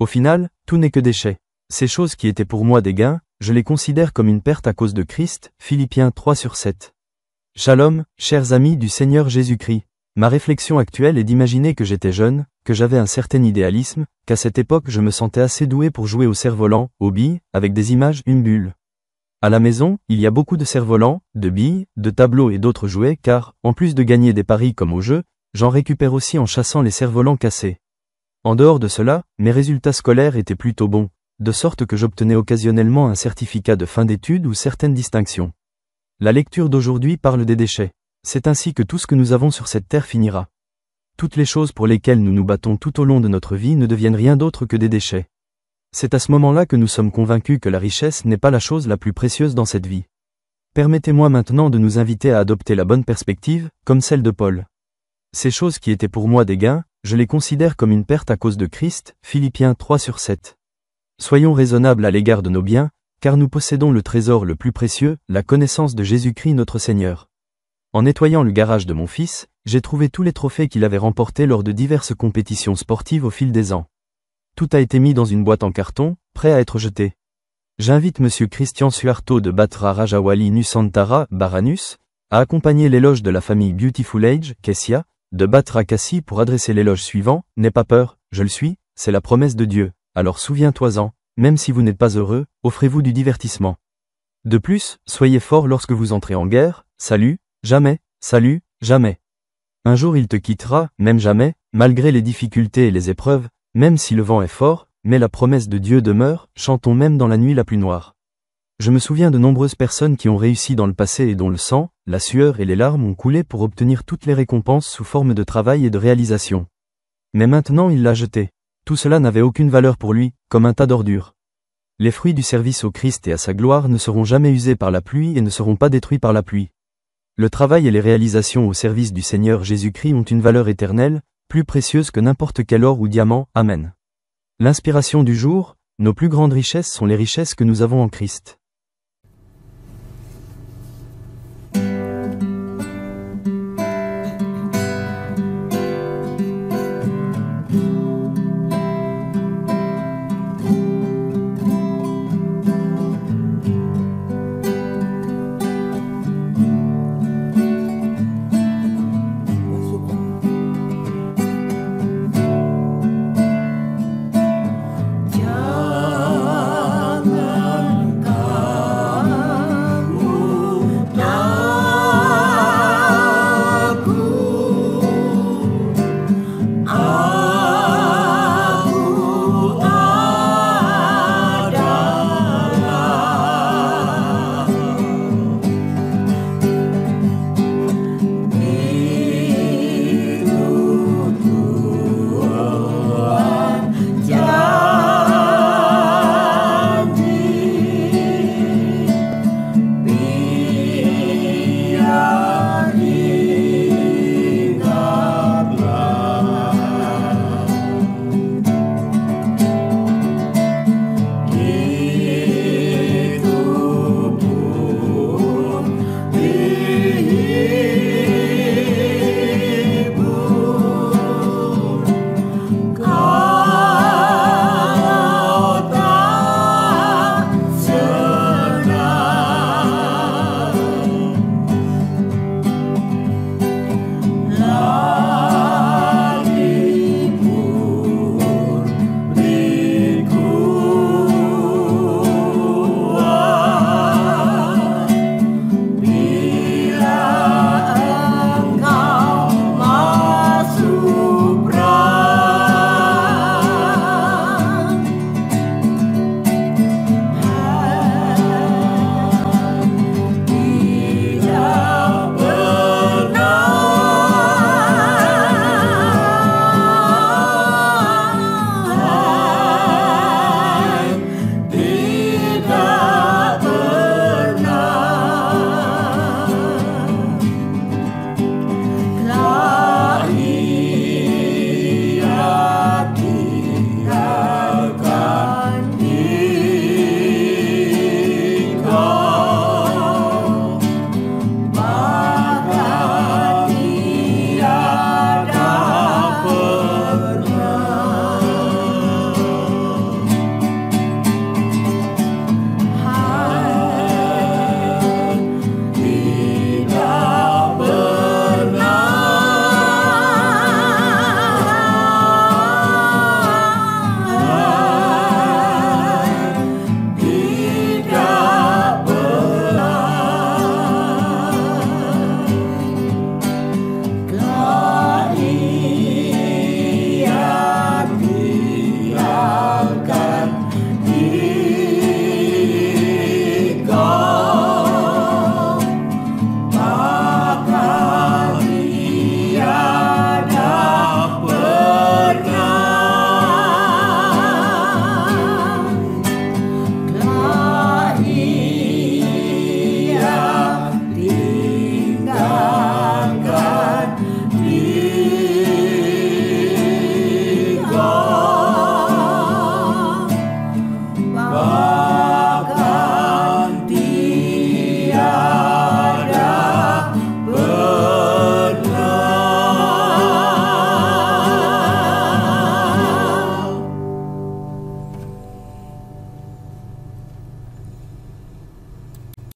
Au final, tout n'est que déchets. Ces choses qui étaient pour moi des gains, je les considère comme une perte à cause de Christ, Philippiens 3/7. Shalom, chers amis du Seigneur Jésus-Christ. Ma réflexion actuelle est d'imaginer que j'étais jeune, que j'avais un certain idéalisme, qu'à cette époque je me sentais assez doué pour jouer au cerf-volant, aux billes, avec des images, une bulle. À la maison, il y a beaucoup de cerfs-volants, de billes, de tableaux et d'autres jouets car, en plus de gagner des paris comme au jeu, j'en récupère aussi en chassant les cerfs-volants cassés. En dehors de cela, mes résultats scolaires étaient plutôt bons, de sorte que j'obtenais occasionnellement un certificat de fin d'études ou certaines distinctions. La lecture d'aujourd'hui parle des déchets. C'est ainsi que tout ce que nous avons sur cette terre finira. Toutes les choses pour lesquelles nous nous battons tout au long de notre vie ne deviennent rien d'autre que des déchets. C'est à ce moment-là que nous sommes convaincus que la richesse n'est pas la chose la plus précieuse dans cette vie. Permettez-moi maintenant de nous inviter à adopter la bonne perspective, comme celle de Paul. Ces choses qui étaient pour moi des gains, je les considère comme une perte à cause de Christ, Philippiens 3/7. Soyons raisonnables à l'égard de nos biens, car nous possédons le trésor le plus précieux, la connaissance de Jésus-Christ notre Seigneur. En nettoyant le garage de mon fils, j'ai trouvé tous les trophées qu'il avait remportés lors de diverses compétitions sportives au fil des ans. Tout a été mis dans une boîte en carton, prêt à être jeté. J'invite Monsieur Christian Suarto de Batra Rajawali Nusantara, Baranus, à accompagner l'éloge de la famille Beautiful Age, Kessia, de Batra Kassi pour adresser l'éloge suivant, « N'aie pas peur, je le suis, c'est la promesse de Dieu, alors souviens-toi-en, même si vous n'êtes pas heureux, offrez-vous du divertissement. De plus, soyez fort lorsque vous entrez en guerre, salut, jamais, salut, jamais. Un jour il te quittera, même jamais, malgré les difficultés et les épreuves, même si le vent est fort, mais la promesse de Dieu demeure, chantons même dans la nuit la plus noire. Je me souviens de nombreuses personnes qui ont réussi dans le passé et dont le sang, la sueur et les larmes ont coulé pour obtenir toutes les récompenses sous forme de travail et de réalisation. Mais maintenant il l'a jeté. Tout cela n'avait aucune valeur pour lui, comme un tas d'ordures. Les fruits du service au Christ et à sa gloire ne seront jamais usés par la pluie et ne seront pas détruits par la pluie. Le travail et les réalisations au service du Seigneur Jésus-Christ ont une valeur éternelle, plus précieuse que n'importe quel or ou diamant, Amen. L'inspiration du jour, nos plus grandes richesses sont les richesses que nous avons en Christ.